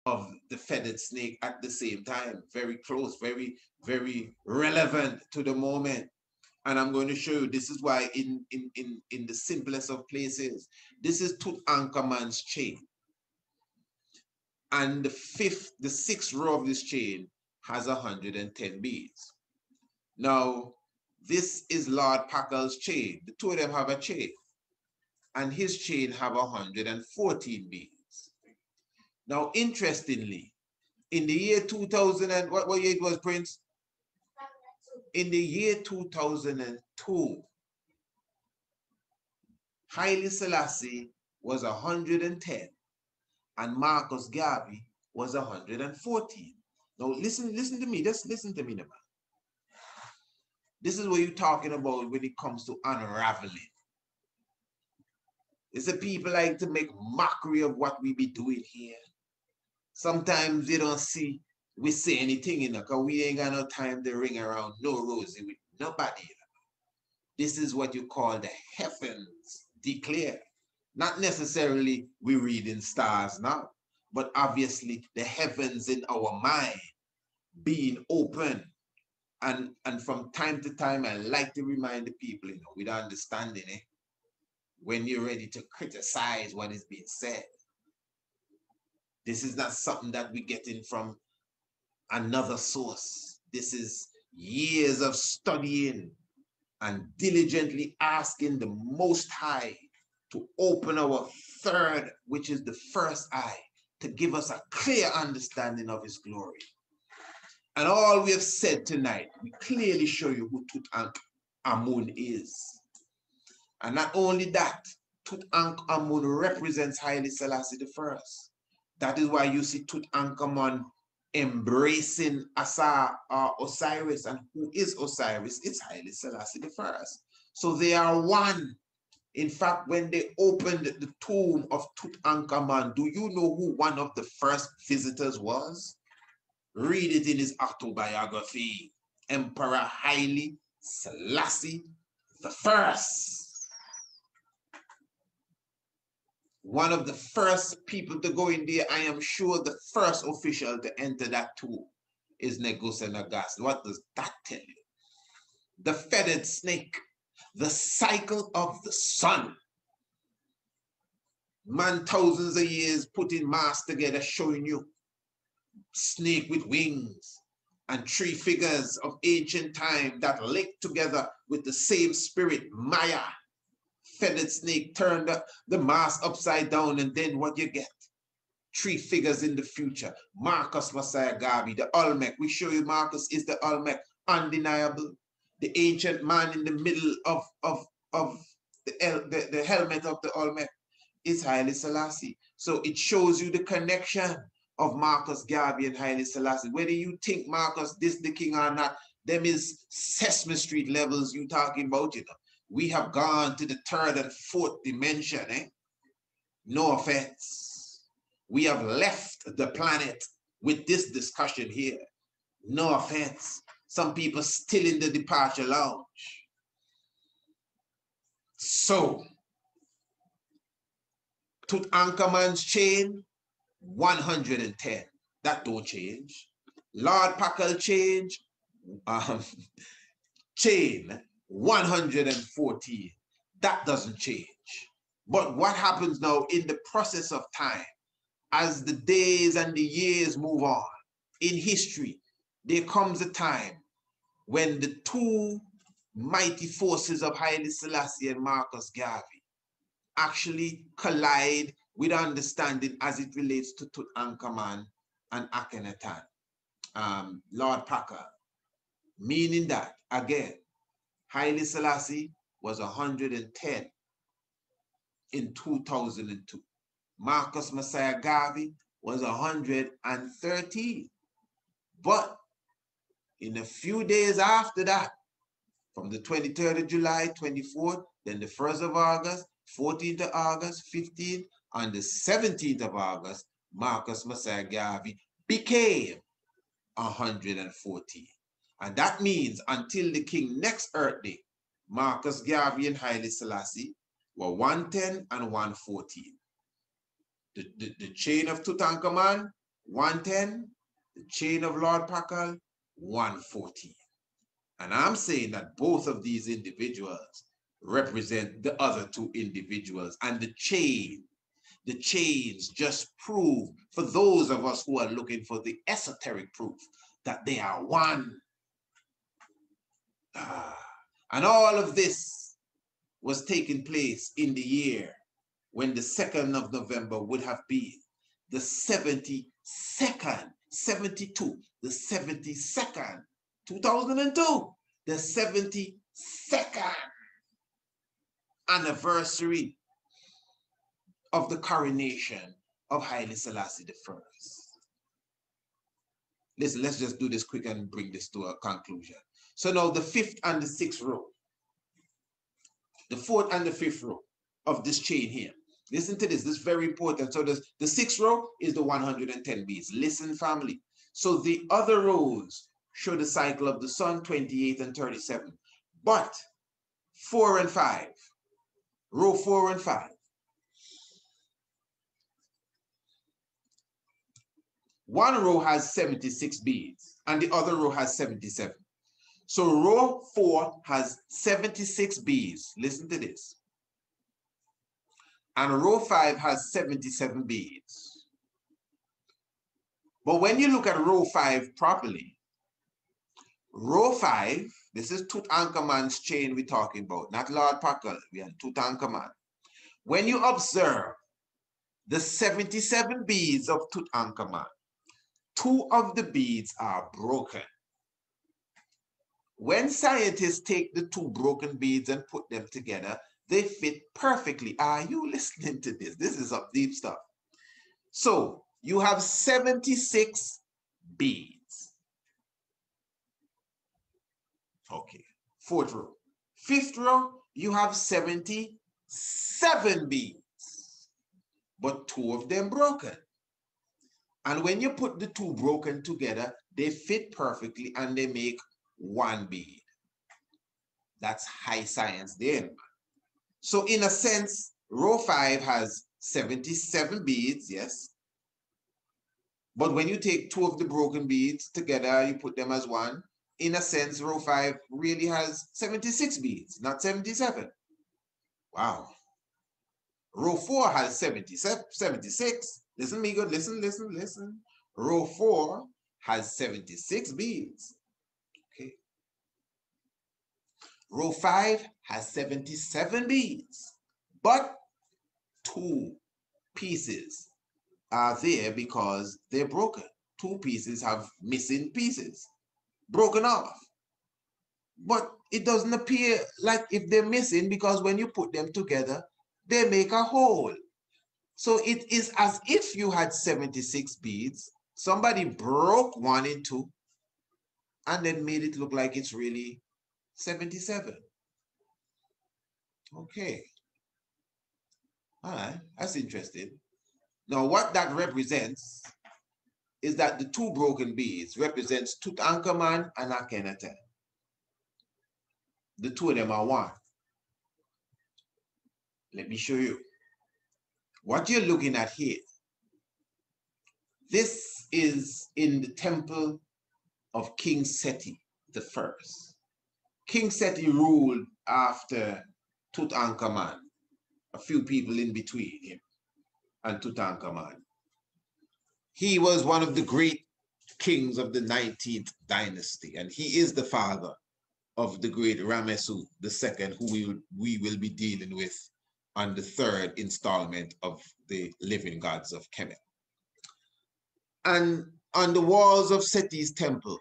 of the feathered snake at the same time. Very close, very, very relevant to the moment. And I'm going to show you, this is why in the simplest of places, this is Tutankhamun's chain. And the sixth row of this chain has 110 beads. Now, this is Lord Packel's chain. The two of them have a chain. And his chain have 114 beads. Now, interestingly, in the year 2000, and what year it was, Prince? In the year 2002, Haile Selassie was 110 and Marcus Garvey was 114. Now listen to me, just listen to me now. This is what you're talking about when it comes to unraveling. It's the people like to make mockery of what we be doing here. Sometimes they don't see we say anything, you know, because we ain't got no time to ring around no rosy with nobody. You know. This is what you call the heavens declare. Not necessarily we reading stars now, but obviously the heavens in our mind being open. And from time to time, I like to remind the people, you know, with understanding it, when you're ready to criticize what is being said. This is not something that we're getting from another source. This is years of studying and diligently asking the Most High to open our third, which is the first eye, to give us a clear understanding of his glory. And all we have said tonight, we clearly show you who Tutankhamun is. And not only that, Tutankhamun represents Haile Selassie I. That is why you see Tutankhamun embracing Osiris. And who is Osiris? It's Haile Selassie I. So they are one. In fact, when they opened the tomb of Tutankhamun, do you know who one of the first visitors was? Read it in his autobiography, Emperor Haile Selassie I. One of the first people to go in there, I am sure the first official to enter that tomb is Negus and Agas. What does that tell you? The feathered snake, the cycle of the sun. Man, thousands of years putting mass together, showing you snake with wings and three figures of ancient time that linked together with the same spirit, Maya. Feathered snake turned the mass upside down, and then what you get? Three figures in the future. Marcus Mosiah Garvey, the Olmec. We show you Marcus is the Olmec, undeniable. The ancient man in the middle of the helmet of the Olmec is Haile Selassie. So it shows you the connection of Marcus Garvey and Haile Selassie. Whether you think Marcus this the king or not, them is Sesame Street levels you talking about, you know. We have gone to the third and fourth dimension, eh? No offense. We have left the planet with this discussion here. No offense. Some people still in the departure lounge. So, Tutankhamun's chain, 110. That don't change. Lord Packel chain, 114. That doesn't change. But what happens now in the process of time, as the days and the years move on, in history, there comes a time when the two mighty forces of Haile Selassie and Marcus Garvey actually collide with understanding as it relates to Tutankhamun and Akhenaten, Lord Packer, meaning that, again, Haile Selassie was 110 in 2002. Marcus Mosiah Garvey was 113. But in a few days after that, from the 23rd of July, 24th, then the 1st of August, 14th of August, 15th, and the 17th of August, Marcus Mosiah Garvey became 114. And that means until the king next Earth Day, Marcus Garvey and Haile Selassie were 110 and 114. The chain of Tutankhamun 110, the chain of Lord Pakal, 114. And I'm saying that both of these individuals represent the other two individuals, and the chains just prove, for those of us who are looking for the esoteric proof, that they are one. And all of this was taking place in the year when the 2nd of November would have been the 72nd, the 72nd, 2002, the 72nd anniversary of the coronation of Haile Selassie I. Listen, let's just do this quick and bring this to a conclusion. So now the 5th and the 6th row, the 4th and the 5th row of this chain here. Listen to this, this is very important. So the 6th row is the 110 beads. Listen, family. So the other rows show the cycle of the sun, 28 and 37. But 4 and 5, row 4 and 5, one row has 76 beads and the other row has 77. So row 4 has 76 beads. Listen to this. And row 5 has 77 beads. But when you look at row 5 properly, row 5, this is Tutankhamun's chain we're talking about, not Lord Pakal, we are Tutankhamun. When you observe the 77 beads of Tutankhamun, 2 of the beads are broken. When scientists take the 2 broken beads and put them together, they fit perfectly. Are you listening to this? This is some deep stuff. So you have 76 beads. Okay, 4th row. 5th row, you have 77 beads, but 2 of them broken. And when you put the 2 broken together, they fit perfectly and they make 1 bead. That's high science there. So in a sense, row 5 has 77 beads, yes. But when you take 2 of the broken beads together, you put them as 1, in a sense, row 5 really has 76 beads, not 77. Wow. Row 4 has 76. Listen me good, listen. Row 4 has 76 beads. Okay. Row 5 has 77 beads, but 2 pieces are there because they're broken. 2 pieces have missing pieces, broken off. But it doesn't appear like if they're missing, because when you put them together, they make a whole. So it is as if you had 76 beads, somebody broke 1 in 2, and then made it look like it's really 77. Okay. All right, that's interesting. Now, what that represents is that the 2 broken beads represents Tutankhamun and Akhenaten. The 2 of them are 1. Let me show you. What you're looking at here, this is in the temple of King Seti I. King Seti ruled after Tutankhamun, a few people in between him and Tutankhamun. He was one of the great kings of the 19th dynasty, and he is the father of the great Ramesu II, who we will be dealing with on the 3rd installment of the Living Gods of Kemet. And on the walls of Seti's temple,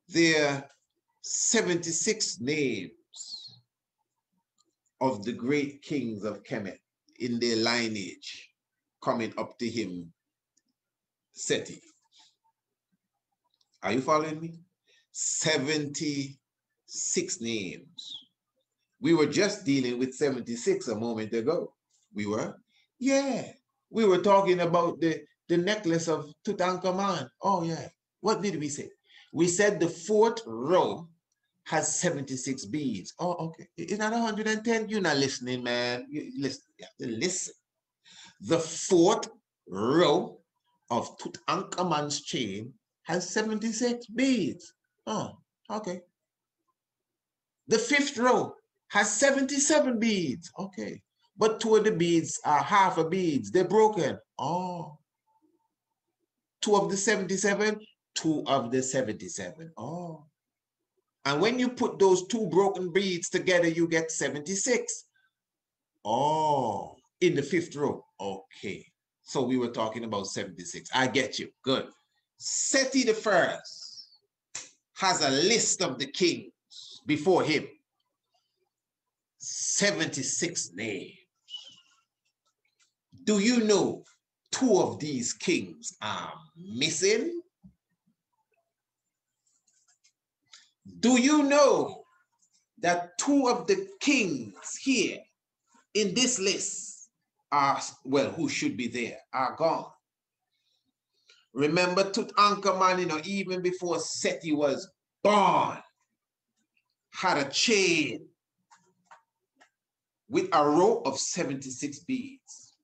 there are 76 names of the great kings of Kemet in their lineage coming up to him, Seti. Are you following me? 76 names. We were just dealing with 76 a moment ago. We were? Yeah. We were talking about the necklace of Tutankhamun. Oh, yeah. What did we say? We said the 4th row has 76 beads. Oh, okay. It's not 110. You're not listening, man. You have to listen. The 4th row of Tutankhamun's chain has 76 beads. Oh, okay. The fifth row has 77 beads. Okay. But 2 of the beads are half a beads. They're broken. Oh. 2 of the 77, 2 of the 77. Oh. And when you put those 2 broken beads together, you get 76. Oh, in the fifth row. Okay. So we were talking about 76. I get you. Good. Seti the first has a list of the kings before him. 76 names. Do you know 2 of these kings are missing? Do you know that 2 of the kings here in this list are, well, who should be there, are gone? Remember Tutankhamun, you know, even before Seti was born, had a chain with a row of 76 beads.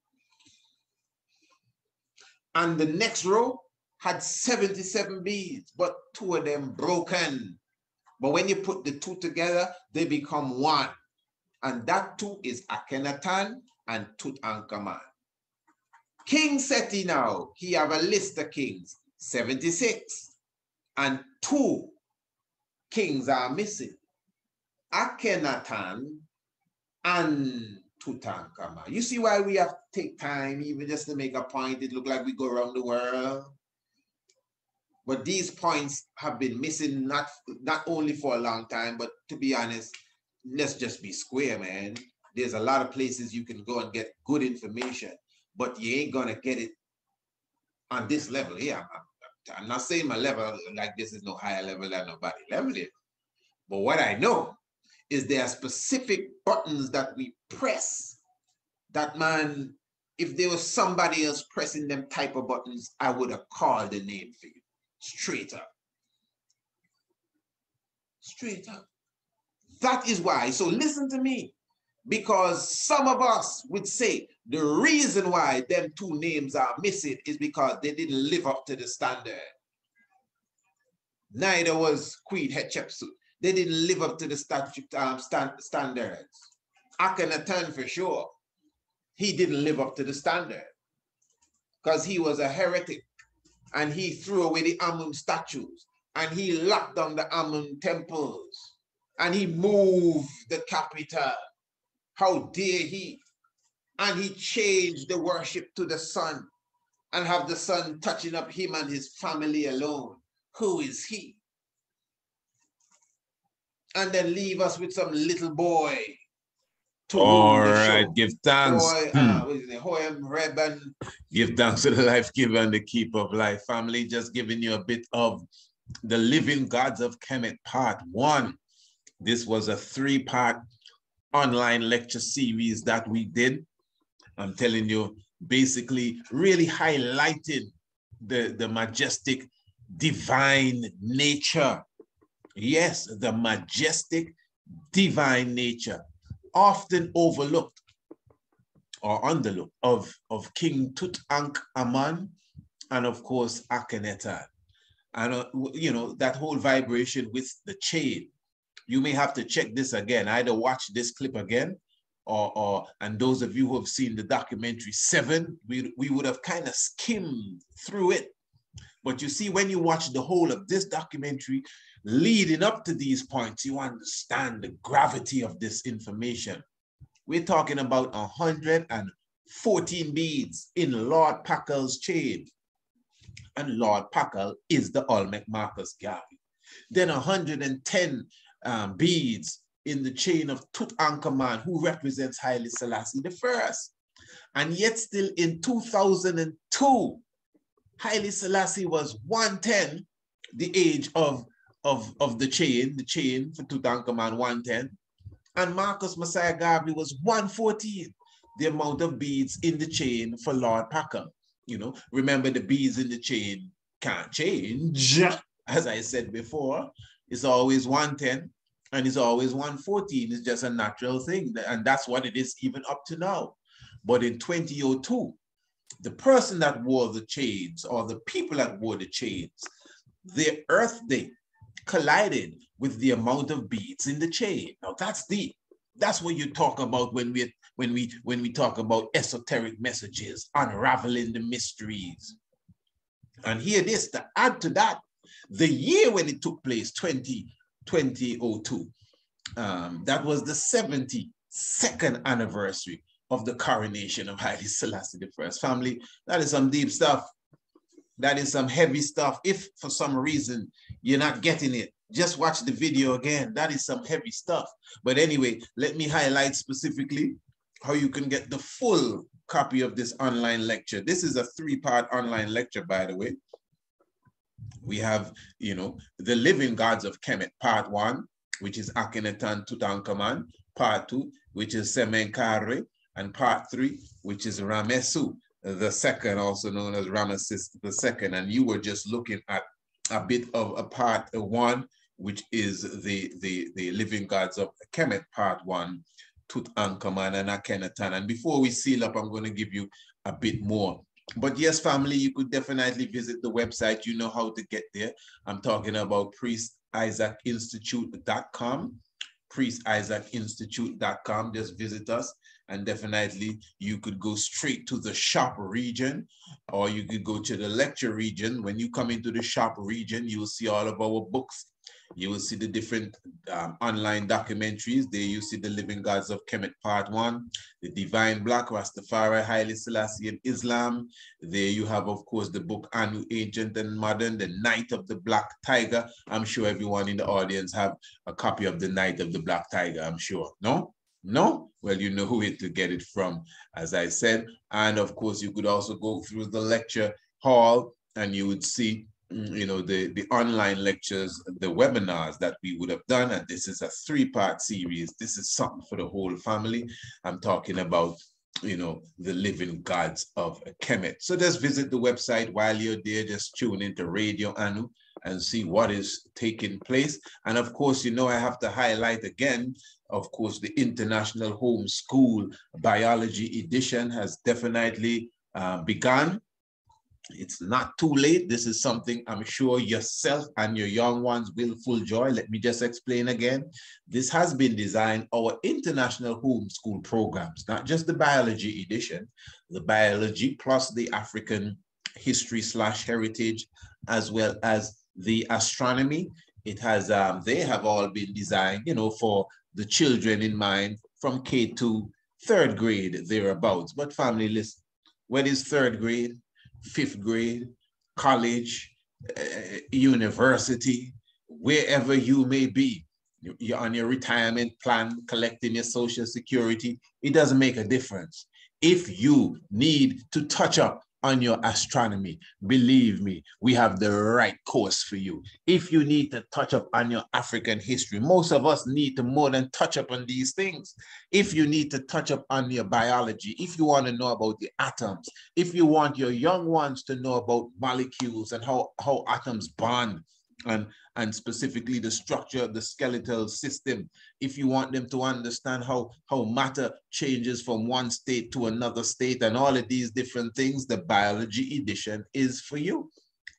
And the next row had 77 beads, but 2 of them broken. But when you put the 2 together, they become 1. And that 2 is Akhenaten and Tutankhamun. King Seti now, he have a list of kings, 76. And 2 kings are missing, Akhenaten and Tutankhamun. You see why we have to take time, even just to make a point? It look like we go around the world. But these points have been missing not only for a long time, but to be honest, let's just be square, man. There's a lot of places you can go and get good information, but you ain't gonna get it on this level here. I'm not saying my level like this is no higher level than nobody level is. But what I know is there are specific buttons that we press that, man, if there was somebody else pressing them type of buttons, I would have called the name for you. Straight up. Straight up. That is why. So listen to me. Because some of us would say the reason why them 2 names are missing is because they didn't live up to the standard. Neither was Queen Hatshepsut. They didn't live up to the standards. Akhenaten for sure. He didn't live up to the standard because he was a heretic. And he threw away the Amun statues, and he locked down the Amun temples, and he moved the capital. How dare he? And he changed the worship to the sun and have the sun touching up him and his family alone. Who is he? And then leave us with some little boy to all rule the right, show. give thanks. What is it? Hoyam Reben. Give thanks to the life giver and the keeper of life. Family, just giving you a bit of the living gods of Kemet part 1. This was a 3-part online lecture series that we did. I'm telling you, basically really highlighted the majestic divine nature. Yes, the majestic divine nature, often overlooked or underlooked of King Tutankhamun and of course Akhenaten. And you know, that whole vibration with the chain. You may have to check this again, either watch this clip again, and those of you who have seen the documentary 7, we would have kind of skimmed through it. But you see, when you watch the whole of this documentary leading up to these points, you understand the gravity of this information. We're talking about 114 beads in Lord Pakal's chain. And Lord Pakal is the Olmec Marcus Garvey. Then 110 beads in the chain of Tutankhamun, who represents Haile Selassie I. And yet still in 2002, Haile Selassie was 110, the age of the chain for Tutankhamun 110. And Marcus Mosiah Garvey was 114, the amount of beads in the chain for Lord Pakal. You know, remember the beads in the chain can't change. As I said before, it's always 110 and it's always 114. It's just a natural thing. And that's what it is even up to now. But in 2002, the person that wore the chains, or the people that wore the chains, their Earth day collided with the amount of beads in the chain. Now that's deep. That's what you talk about when we talk about esoteric messages, unraveling the mysteries. And hear this, to add to that, the year when it took place, 2002, that was the 72nd anniversary of the coronation of Haile Selassie I. Family, that is some deep stuff. That is some heavy stuff. If for some reason you're not getting it, just watch the video again. That is some heavy stuff. But anyway, let me highlight specifically how you can get the full copy of this online lecture. This is a 3-part online lecture, by the way. We have, you know, the living gods of Kemet, part 1, which is Akhenaten Tutankhamun, part 2, which is Semenkare, and part 3, which is Ramesu the second, also known as Ramesses the second. And you were just looking at a bit of a part 1, which is the living gods of Kemet, part 1, Tutankhamun and Akhenaten. And before we seal up, I'm going to give you a bit more. But yes, family, you could definitely visit the website. You know how to get there. I'm talking about priestisaacinstitute.com. priestisaacinstitute.com. Just visit us, and definitely you could go straight to the shop region, or you could go to the lecture region. When you come into the shop region, you will see all of our books. You will see the different online documentaries. There you see the Living Gods of Kemet Part 1, the Divine Black, Rastafari, Haile Selassie, and Islam. There you have, of course, the book Anu, Ancient and Modern, the Night of the Black Tiger. I'm sure everyone in the audience have a copy of the Night of the Black Tiger, I'm sure. No? No? Well, you know who to get it from, as I said. And of course, you could also go through the lecture hall, and you would see, you know, the online lectures, the webinars that we would have done. And this is a 3-part series. This is something for the whole family. I'm talking about, you know, the living gods of Kemet. So just visit the website. While you're there, just tune into Radio Anu and see what is taking place. And of course, you know, I have to highlight again, of course, the International Homeschool Biology Edition has definitely begun. It's not too late. This is something I'm sure yourself and your young ones will full joy. Let me just explain again. This has been designed, our international homeschool programs, not just the biology edition, the biology plus the African history / heritage, as well as the astronomy. It has, they have all been designed, you know, for the children in mind from K to 3rd grade, thereabouts. But family, listen, what is 3rd grade? 5th grade, college, university, wherever you may be, you're on your retirement plan, collecting your Social Security, it doesn't make a difference. If you need to touch up on your astronomy, believe me, we have the right course for you. If you need to touch up on your African history, most of us need to more than touch up on these things. If you need to touch up on your biology, if you want to know about the atoms, if you want your young ones to know about molecules and how atoms bond, and specifically the structure of the skeletal system, if you want them to understand how matter changes from one state to another state and all of these different things, the biology edition is for you.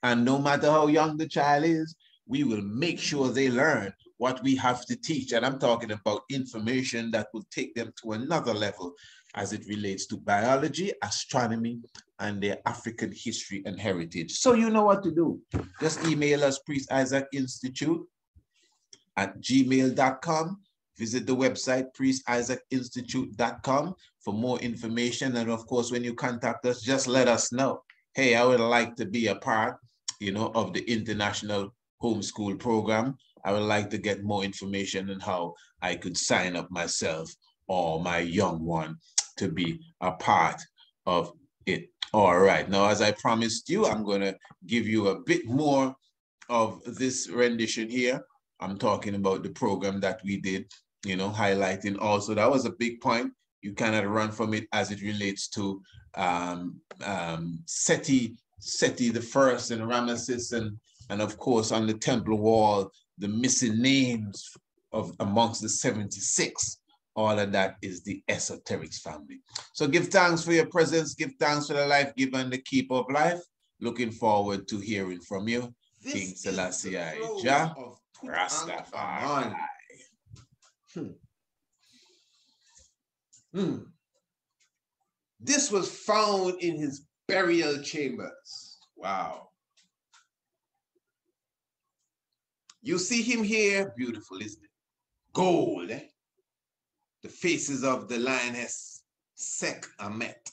And no matter how young the child is, we will make sure they learn what we have to teach. And I'm talking about information that will take them to another level as it relates to biology, astronomy, and their African history and heritage. So you know what to do. Just email us, priestisaacInstitute@gmail.com. Visit the website, priestisaacInstitute.com, for more information. And of course, when you contact us, just let us know, hey, I would like to be a part, you know, of the International Homeschool Program. I would like to get more information on how I could sign up myself or my young one to be a part of it. All right, now, as I promised you, I'm going to give you a bit more of this rendition here. I'm talking about the program that we did, you know, highlighting also, that was a big point. You cannot run from it as it relates to Seti the first and Ramesses, and of course on the temple wall, the missing names of amongst the 76 All of that is the esoterics family. So give thanks for your presence. Give thanks for the life giver and the keeper of life. Looking forward to hearing from you. This King Selassie, is Jah, of Rastafari. This was found in his burial chambers. Wow. You see him here, beautiful, isn't it? Gold, eh? The faces of the lioness, Sek Amet.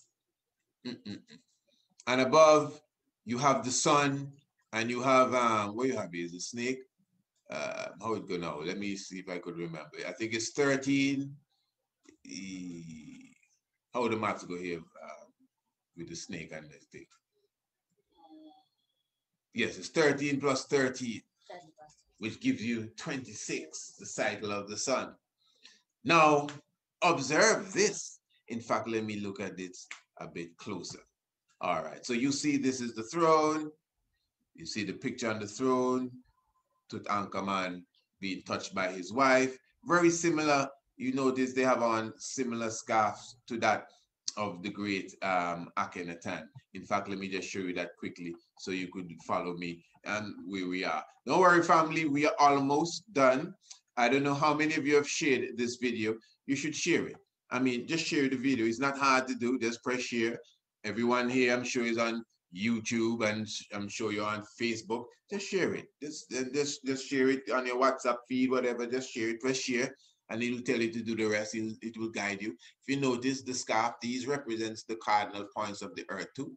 And above, you have the sun, and you have, what you have here is a snake. How it go now? Let me see if I could remember. I think it's 13. How the maths go here with the snake and the thing? Yes, it's 13 plus 13, which gives you 26, the cycle of the sun. Now, observe this. In fact, let me look at this a bit closer. All right, so you see this is the throne. You see the picture on the throne, Tutankhamun being touched by his wife. Very similar. You notice they have on similar scarves to that of the great Akhenaten. In fact, let me just show you that quickly so you could follow me and where we are. Don't worry, family, we are almost done. I don't know how many of you have shared this video. You should share it. I mean, just share the video. It's not hard to do. Just press share. Everyone here, I'm sure, is on YouTube, and I'm sure you're on Facebook. Just share it. Just share it on your WhatsApp feed, whatever. Just share it. Press share, and it will tell you to do the rest. It will guide you. If you notice, the scarf, these represents the cardinal points of the earth too.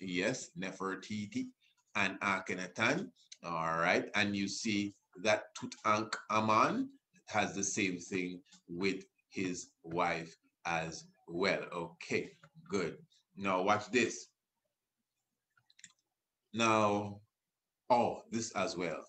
Yes, Nefertiti and Akhenaten. All right, and you see that Tutankhamun has the same thing with his wife as well. Okay, good. Now watch this. Now, oh, this as well.